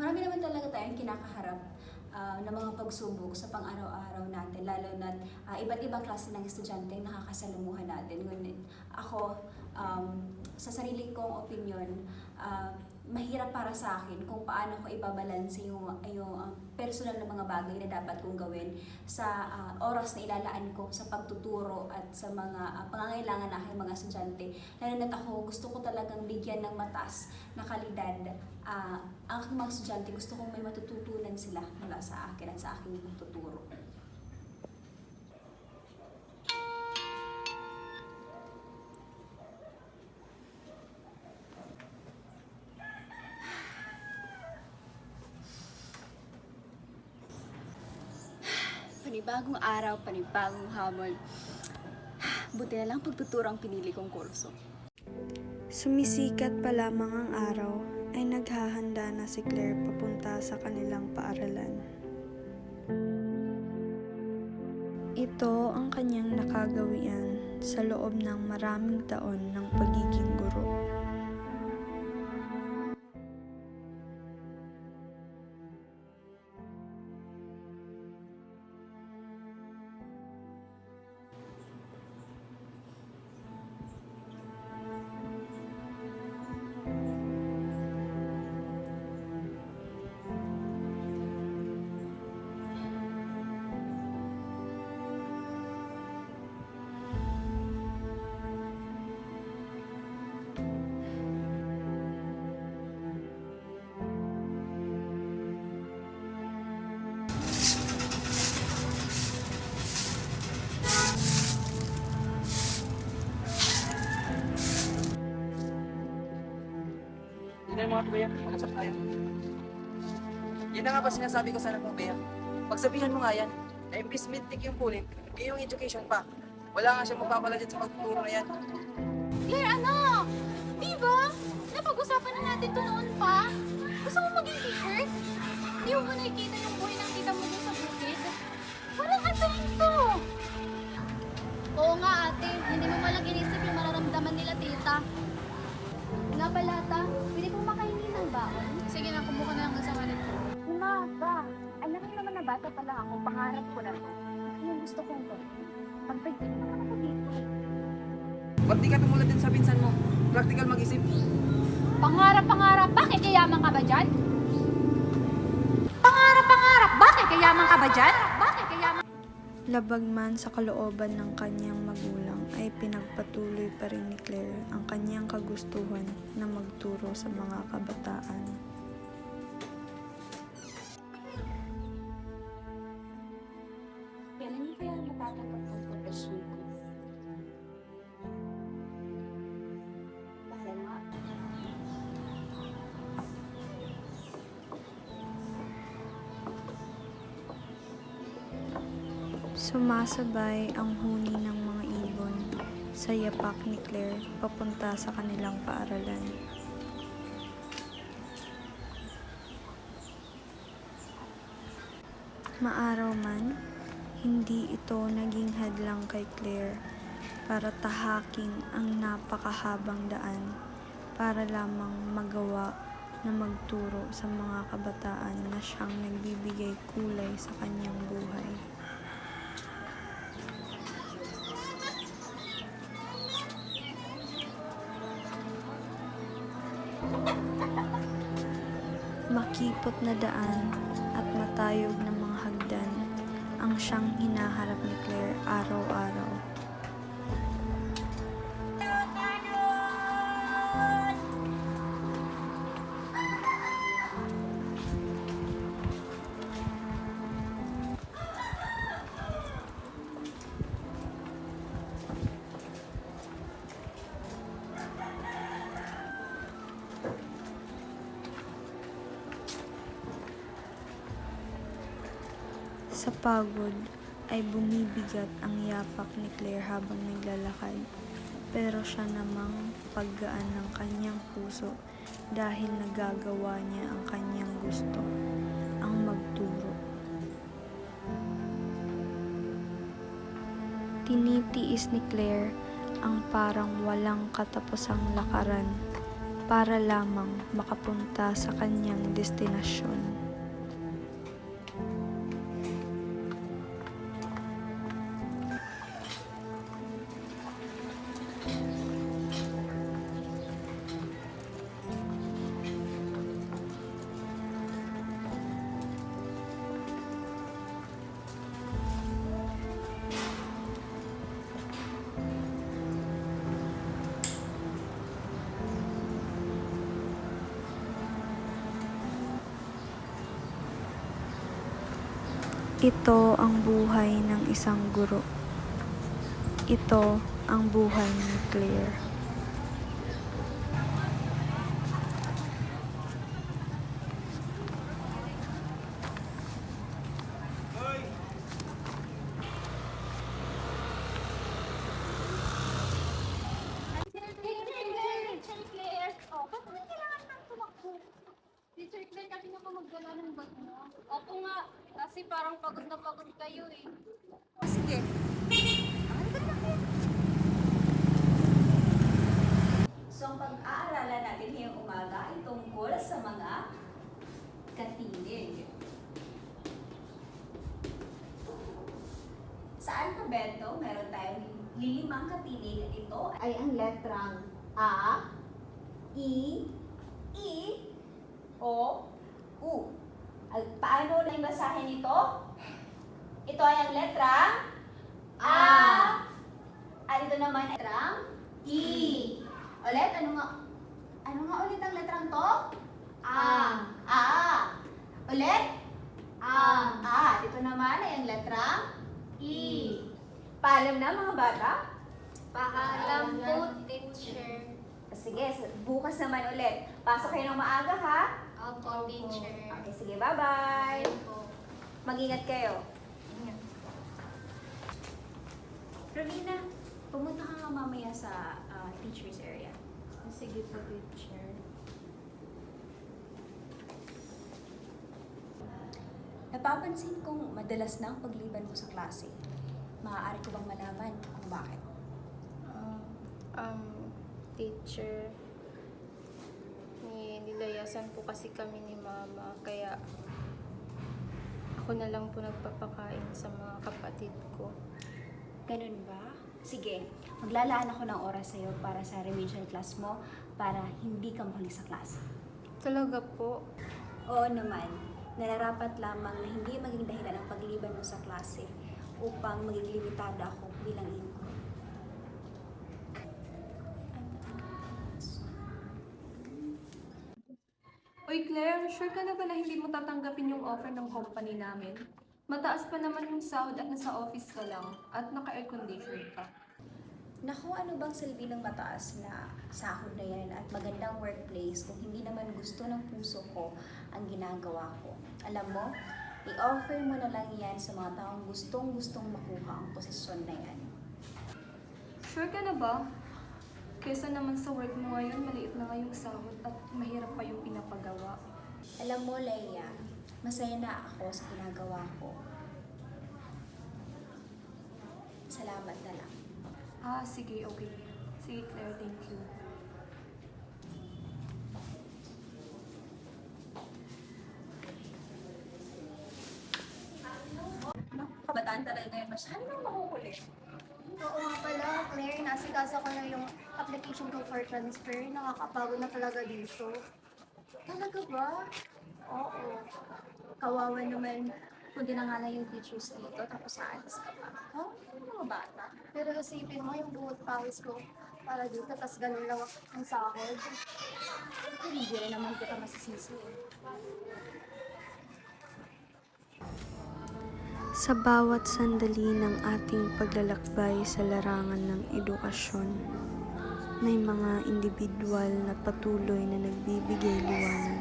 Marami naman talaga tayong kinakaharap na mga pagsubok sa pang-araw-araw natin, lalo na iba't ibang klase ng estudyante ang nakakasalumuhan natin. Ngunit ako, sa sarili kong opinion, mahirap para sa akin kung paano ko ibabalanse yung personal na mga bagay na dapat kong gawin sa oras na ilalaan ko sa pagtuturo at sa mga pangangailangan ng aking mga estudyante. Lalo na't ako, gusto ko talagang bigyan ng mataas na kalidad ang aking mga estudyante. Gusto kong may matututunan sila mula sa akin at sa aking pagtuturo. Panibagong araw, panibagong hamon. Buti na lang pagtuturo ang pinili kong kurso. Sumisikat pa lamang ang araw ay naghahanda na si Claire papunta sa kanilang paaralan. Ito ang kanyang nakagawian sa loob ng maraming taon ng pagiging guro. Yun na yung mga tubayan, mag-usap tayo. Yun na nga ba sinasabi ko sana mga tubayan. Pagsabihan mo nga yan, na imbis midtik yung kunin, yung education pa. Wala nga siyang mapapala dyan sa pagtuturo na yan. Claire, anak! Di ba? Napag-usapan na natin ito noon pa. Gusto mo maging teacher? Di mo ba nakikita yung buhay ng tita mo dun sa bukid? Walang asahin to! Oo nga ate, hindi mo malang inisip yung mararamdaman nila tita. Nga pala ta, pwede kong makahingi ng baon? Sige na, kumuha na lang ng sangalit ko. Ba, alam mo naman na bata pa lang ako, pangarap ko na to. Yung gusto kong to. Pagpagpag naman ako dito. Ba't di ka tumulad din sa pinsan mo? Practical mag-isip. Pangarap-pangarap, bakit kayaman ka ba dyan? Pangarap-pangarap, bakit kayaman ka ba dyan? Bakit kayaman? Labag man sa kalooban ng kanyang magulang ay pinagpatuloy pa rin ni Claire ang kanyang kagustuhan na magturo sa mga kabataan. Kailan niyo kaya matatanggap ang profession ko? Bahala na nga. Sumasabay ang huni ng mga ibon sa yapak ni Claire papunta sa kanilang paaralan. Maaraw man, hindi ito naging hadlang kay Claire para tahaking ang napakahabang daan para lamang magawa na magturo sa mga kabataan na siyang nagbibigay kulay sa kanyang buhay. Makipot na daan at matayog na mga hagdan ang siyang hinaharap ni Claire araw-araw. Sa pagod ay bumibigat ang yapak ni Claire habang naglalakad, pero siya namang paggaan ng kanyang puso dahil nagagawa niya ang kanyang gusto, ang magturo. Tinitiis ni Claire ang parang walang katapusang lakaran para lamang makapunta sa kanyang destinasyon. Ito ang buhay ng isang guro. Ito ang buhay ni Claire. Teacher Claire! Oh, ba't mo kailangan ng tumakbo? Teacher Claire, kasi na pa magdala ng bag mo. Opo nga, kasi parang pagod na pagod kayo eh. Sige. So, ang pag-aaralan natin ngayong umaga ay tungkol sa mga katinig. Sa alfabeto, meron tayong lilimang katinig. Ito ay ang letrang A, I, O, U. Paano na yung basahin ito? Ito ay ang letrang A. At ito naman ay letrang I. Ulit, ano nga ulit ang letrang to? A. A. Ulit? A. A. Ito naman ay ang letrang I. Paalam na mga bata? Paalam po, teacher. Sige, bukas naman ulit. Pasok kayo ng maaga ha? Opo, teacher. Okay, sige, bye-bye. Opo. Mag-ingat kayo. Ravina, pumunta ka nga mamaya sa teacher's area. Sige po, teacher. Napapansin kong madalas na ang pagliban mo sa klase. Maaari ko bang malaman kung bakit? Teacher, nilayasan po kasi kami ni Mama, kaya ako na lang po nagpapakain sa mga kapatid ko. Ganun ba? Sige, maglalaan ako ng oras sa'yo para sa remedial class mo para hindi ka mahuli sa klase. Talaga po? Oo naman, nararapat lamang na hindi maging dahilan ang pagliban mo sa klase upang maging limitada ako bilang iyong guro. Uy Claire, sure ka na ba na hindi mo tatanggapin yung offer ng company namin? Mataas pa naman yung sahod at nasa office ka lang at naka-air condition ka. Naku, ano bang silbi ng mataas na sahod na yan at magandang workplace kung hindi naman gusto ng puso ko ang ginagawa ko? Alam mo, i-offer mo na lang yan sa mga taong gustong-gustong makuha ang posisyon na yan. Sure ka na ba? Kesa naman sa work mo ngayon, maliit na nga yung sahod at mahirap pa yung pinapagawa. Alam mo, Leia, masaya na ako sa ginagawa ko. Salamat na lang. Sige, okay. Sige Claire, thank you. Kabataan talaga yun. Masyado nang makukulit. Oo nga pala, Claire, nasikasa ko na yung application ko for transfer. Nakakapagod na talaga dito. Talaga ba? Oo. Kawawa naman kung dinangalan yung teachers dito tapos aalis ka pa. Oh, yung mga bata. Pero isipin mo yung buot pawis ko para dito, tas ganun lang ang sahod. Hindi rin naman kita masisisi eh. Sa bawat sandali ng ating paglalakbay sa larangan ng edukasyon, may mga individual na patuloy na nagbibigay liwanag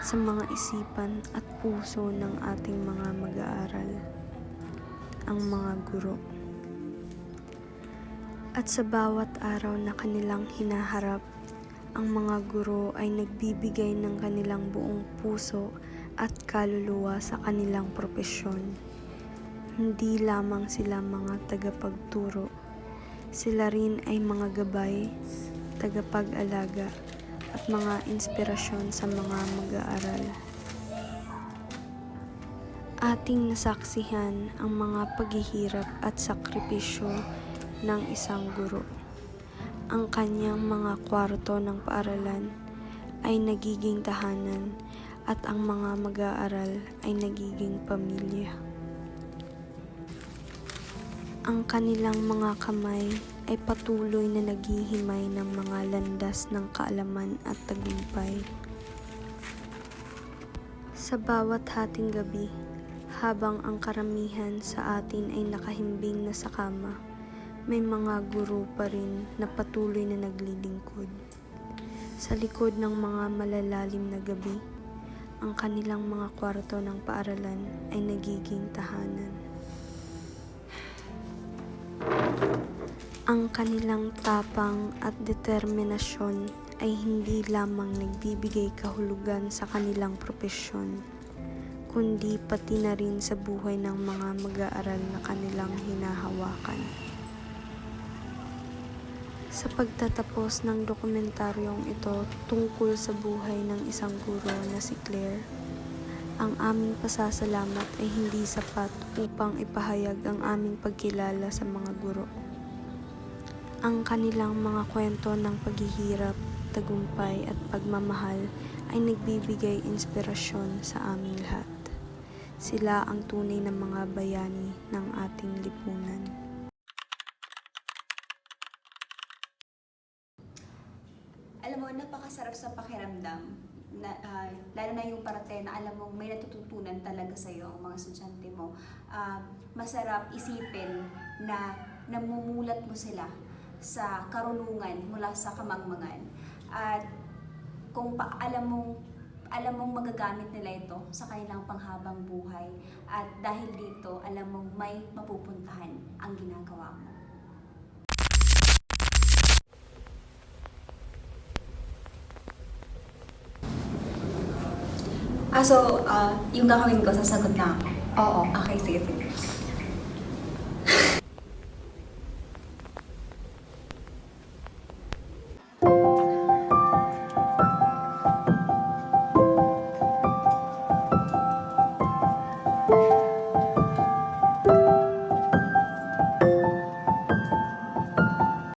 sa mga isipan at puso ng ating mga mag-aaral, ang mga guro. At sa bawat araw na kanilang hinaharap, ang mga guro ay nagbibigay ng kanilang buong puso at kaluluwa sa kanilang propesyon. Hindi lamang sila mga tagapagturo, sila rin ay mga gabay, tagapag-alaga, at mga inspirasyon sa mga mag-aaral. Ating nasaksihan ang mga paghihirap at sakripisyo ng isang guro. Ang kanyang mga kwarto ng paaralan ay nagiging tahanan at ang mga mag-aaral ay nagiging pamilya. Ang kanilang mga kamay ay patuloy na naghihimay ng mga landas ng kaalaman at tagumpay. Sa bawat hating gabi, habang ang karamihan sa atin ay nakahimbing na sa kama, may mga guro pa rin na patuloy na naglilingkod. Sa likod ng mga malalalim na gabi, ang kanilang mga kwarto ng paaralan ay nagiging tahanan. Ang kanilang tapang at determinasyon ay hindi lamang nagbibigay kahulugan sa kanilang propesyon, kundi pati na rin sa buhay ng mga mag-aaral na kanilang hinahawakan. Sa pagtatapos ng dokumentaryong ito tungkol sa buhay ng isang guro na si Claire, ang aming pasasalamat ay hindi sapat upang ipahayag ang aming pagkilala sa mga guro. Ang kanilang mga kwento ng paghihirap, tagumpay at pagmamahal ay nagbibigay inspirasyon sa aming lahat. Sila ang tunay na mga bayani ng ating lipunan. Alam mo, napakasarap sa pakiramdam. Lalo na yung parte na alam mong may natututunan talaga sa'yo ang mga estudyante mo. Masarap isipin na namumulat mo sila sa karunungan mula sa kamangmangan. At kung alam mong magagamit nila ito sa kanilang panghabang buhay. At dahil dito, alam mong may mapupuntahan ang ginagawa mo. So, yung gagawin ko, sasagot na ako. Oo. Okay, sige.